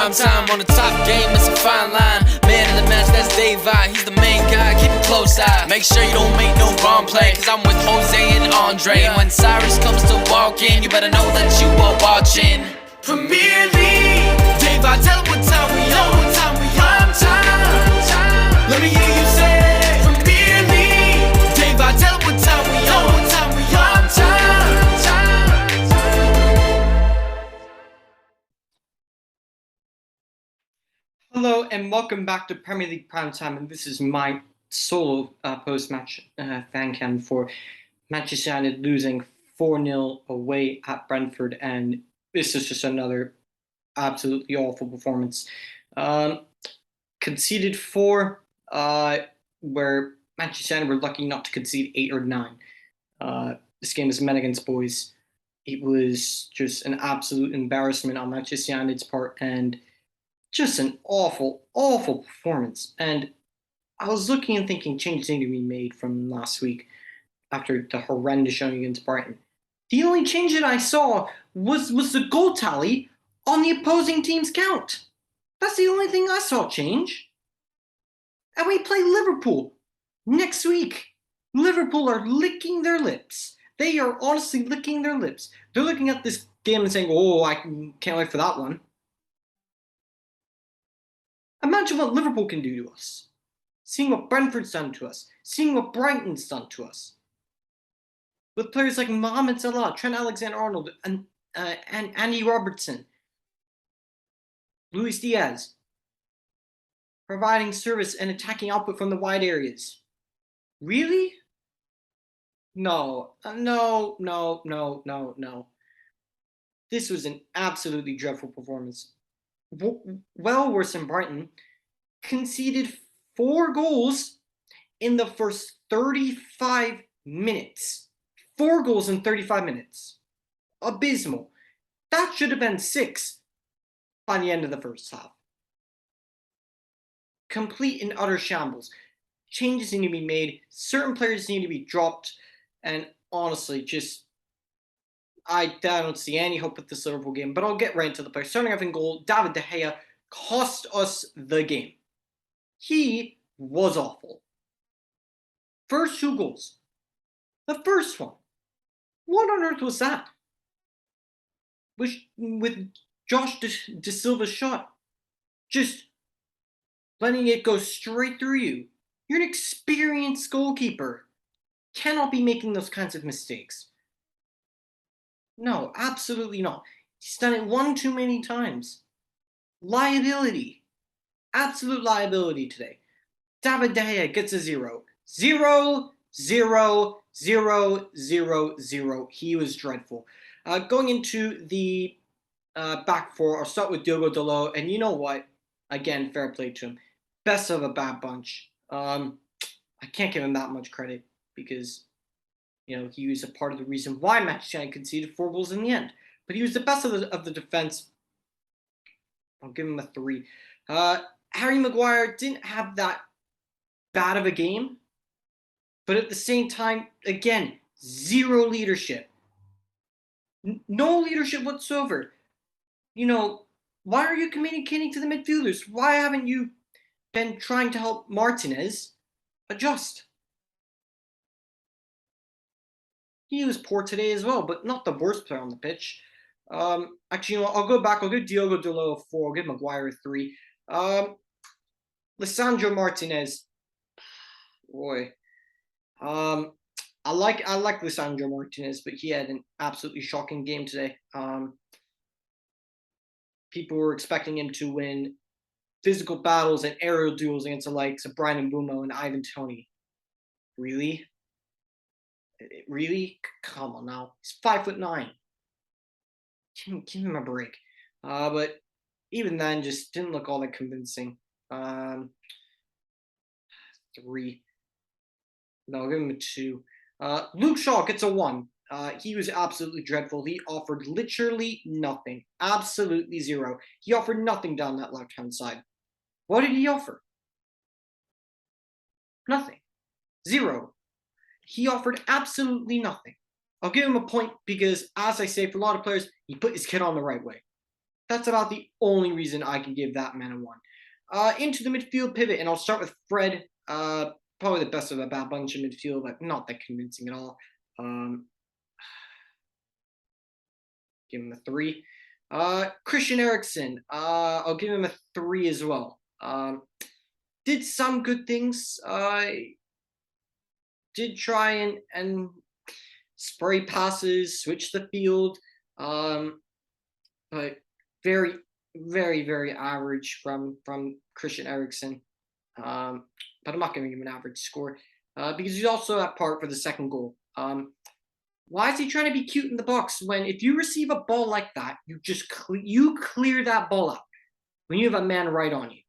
prime time on the top game, it's a fine line. Man in the match, that's Daveye, he's the main guy, keep a close eye. Make sure you don't make no wrong play, cause I'm with Jose and Andre. And when Cyrus comes to walk in, you better know that you are watching Premier League. Daveye, tell him what time we on, what time we on. Time. Let me hear you say Premier League. Daveye, tell him what time we on, what time we on. Time. Hello and welcome back to Premier League Primetime, and this is my solo post-match fan cam for Manchester United losing 4-0 away at Brentford, and this is just another absolutely awful performance. Conceded 4, where Manchester United were lucky not to concede 8 or 9. This game is men against boys. It was just an absolute embarrassment on Manchester United's part, and just an awful, awful performance. And I was looking and thinking changes need to be made from last week after the horrendous showing against Brighton. The only change that I saw was the goal tally on the opposing team's count. That's the only thing I saw change. And we play Liverpool next week. Liverpool are licking their lips. They are honestly licking their lips. They're looking at this game and saying, oh, I can't wait for that one. Imagine what Liverpool can do to us. Seeing what Brentford's done to us. Seeing what Brighton's done to us. With players like Mohamed Salah, Trent Alexander-Arnold, and Andy Robertson. Luis Diaz. Providing service and attacking output from the wide areas. Really? No. No. This was an absolutely dreadful performance. Well worse than Brighton, conceded 4 goals in the first 35 minutes. 4 goals in 35 minutes. Abysmal. That should have been 6 by the end of the first half. Complete and utter shambles. Changes need to be made. Certain players need to be dropped. And honestly, I don't see any hope with this Liverpool game, but I'll get right into the players. Starting off in goal, Daveye cost us the game. He was awful. First 2 goals. The first one. What on earth was that? With Josh De Silva's shot. Just letting it go straight through you. You're an experienced goalkeeper. Cannot be making those kinds of mistakes. No, absolutely not. He's done it 1 too many times. Liability. Absolute liability today. Daveye gets a 0. 0, 0, 0, 0, 0. He was dreadful. Going into the back 4, I'll start with Diogo Dalot. And you know what? Again, fair play to him. Best of a bad bunch. I can't give him that much credit because he was a part of the reason why Manchester United conceded 4 goals in the end. But he was the best of the defense. I'll give him a 3. Harry Maguire didn't have that bad of a game. But at the same time, again, 0 leadership. No leadership whatsoever. Why are you communicating to the midfielders? Why haven't you been trying to help Martinez adjust? He was poor today as well, but not the worst player on the pitch. Actually, I'll go back. I'll give Diogo Dalot a 4. I'll give Maguire a 3. Lisandro Martinez. Boy. I like Lisandro Martinez, but he had an absolutely shocking game today. People were expecting him to win physical battles and aerial duels against the likes of Brian Mbeumo and Ivan Toney. Really? Really? Come on now. He's 5'9". Give him a break. But even then, just didn't look all that convincing. 3. No, I'll give him a 2. Luke Shaw gets a 1. He was absolutely dreadful. He offered literally nothing. Absolutely 0. He offered nothing down that left-hand side. What did he offer? Nothing. 0. He offered absolutely nothing. I'll give him a point because, as I say, for a lot of players, he put his kid on the right way. That's about the only reason I can give that man a 1. Into the midfield pivot, and I'll start with Fred. Probably the best of a bad bunch in midfield, but not that convincing at all. Give him a 3. Christian Eriksen, I'll give him a 3 as well. Did some good things. Did try and spray passes, switch the field, but very, very, very average from Christian Eriksen. But I'm not going to give him an average score because he's also at part for the second goal. Why is he trying to be cute in the box when if you receive a ball like that, you just clear that ball out when you have a man right on you?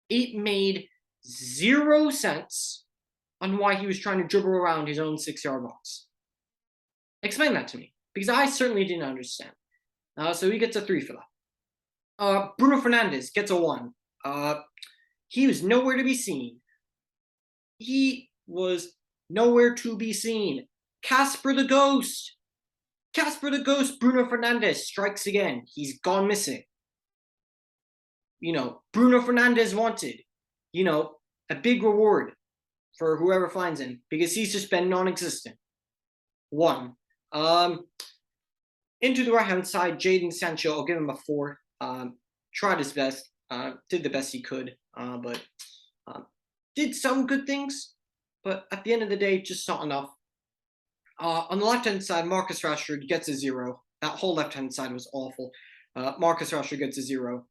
It made 0 sense on why he was trying to dribble around his own 6-yard box. Explain that to me, because I certainly didn't understand. So he gets a 3 for that. Bruno Fernandes gets a 1. He was nowhere to be seen. He was nowhere to be seen. Casper the Ghost. Bruno Fernandes strikes again. He's gone missing. Bruno Fernandes wanted, a big reward for whoever finds him because he's just been non-existent. 1. Into the right-hand side, Jadon Sancho, I'll give him a 4. Tried his best, did the best he could, but did some good things, but at the end of the day, just not enough. On the left-hand side, Marcus Rashford gets a 0. That whole left-hand side was awful. Marcus Rashford gets a 0.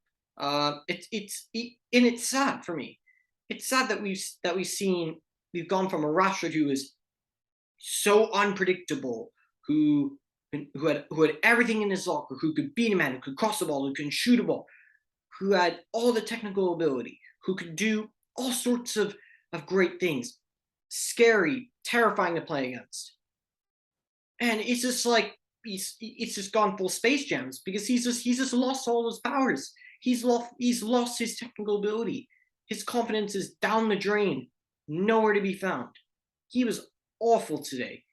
It's sad for me. It's sad that we've gone from a Rashford who is so unpredictable, who had everything in his locker, who could beat a man, who could cross the ball, who could shoot a ball, who had all the technical ability, who could do all sorts of great things, scary, terrifying to play against. And it's just like it's just gone full Space Jams because he's just lost all his powers. He's lost his technical ability. His confidence is down the drain, nowhere to be found. He was awful today.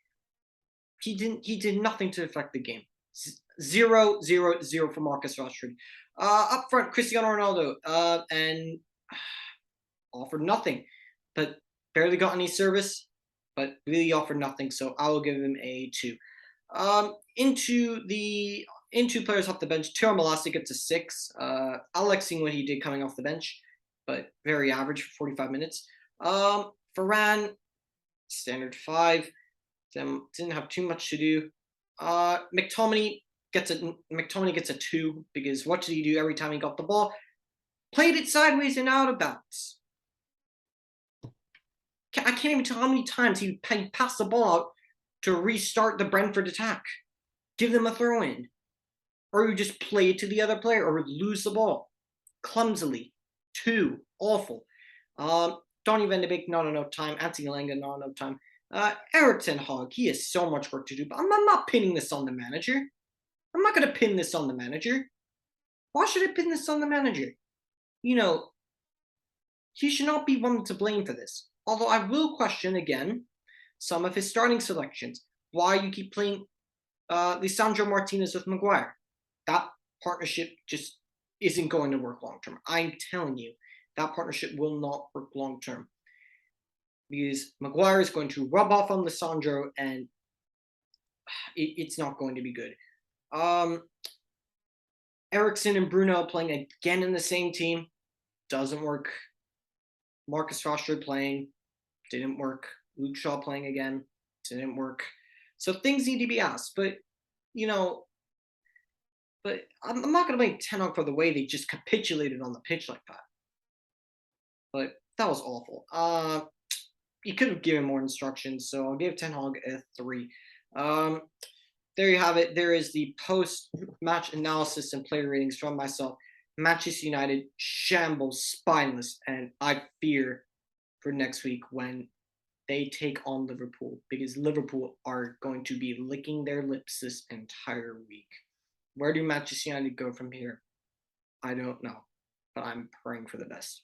He did nothing to affect the game. 0, 0, 0 for Marcus Rashford. Up front, Cristiano Ronaldo, and offered nothing, but barely got any service, but really offered nothing. So I will give him a 2. Into players off the bench, Teo Malasi gets a 6. I like seeing what he did coming off the bench, but very average for 45 minutes. Varane, standard 5. Didn't have too much to do. McTominay gets a 2 because what did he do every time he got the ball? Played it sideways and out of bounds. I can't even tell how many times he passed the ball out to restart the Brentford attack. Give them a throw-in. Or you just play it to the other player or lose the ball. Clumsily. 2. Awful. Donny van de Beek, not enough time. Anthony Elanga, not enough time. Erik ten Hag, he has so much work to do, but I'm not pinning this on the manager. I'm not going to pin this on the manager. Why should I pin this on the manager? He should not be one to blame for this. Although I will question again some of his starting selections. Why you keep playing Lisandro Martinez with Maguire? That partnership just isn't going to work long term. I'm telling you, that partnership will not work long term. Because Maguire is going to rub off on Lisandro, and it's not going to be good. Eriksen and Bruno playing again in the same team doesn't work. Marcus Rashford playing didn't work. Luke Shaw playing again didn't work. So things need to be asked, but I'm not going to blame Ten Hag for the way they just capitulated on the pitch like that. But that was awful. You could have given more instructions, so I'll give Ten Hag a 3. There you have it. There is the post-match analysis and player ratings from myself. Manchester United, shambles, spineless, and I fear for next week when they take on Liverpool, because Liverpool are going to be licking their lips this entire week. Where do Manchester United go from here? I don't know, but I'm praying for the best.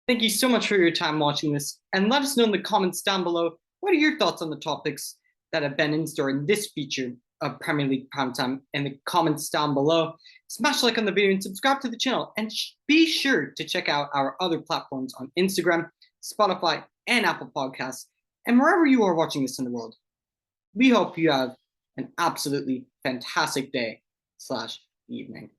Thank you so much for your time watching this, and let us know in the comments down below, what are your thoughts on the topics that have been in store in this feature of Premier League Primetime in the comments down below. Smash like on the video and subscribe to the channel. And be sure to check out our other platforms on Instagram, Spotify, and Apple Podcasts. And wherever you are watching this in the world, we hope you have an absolutely fantastic day/evening.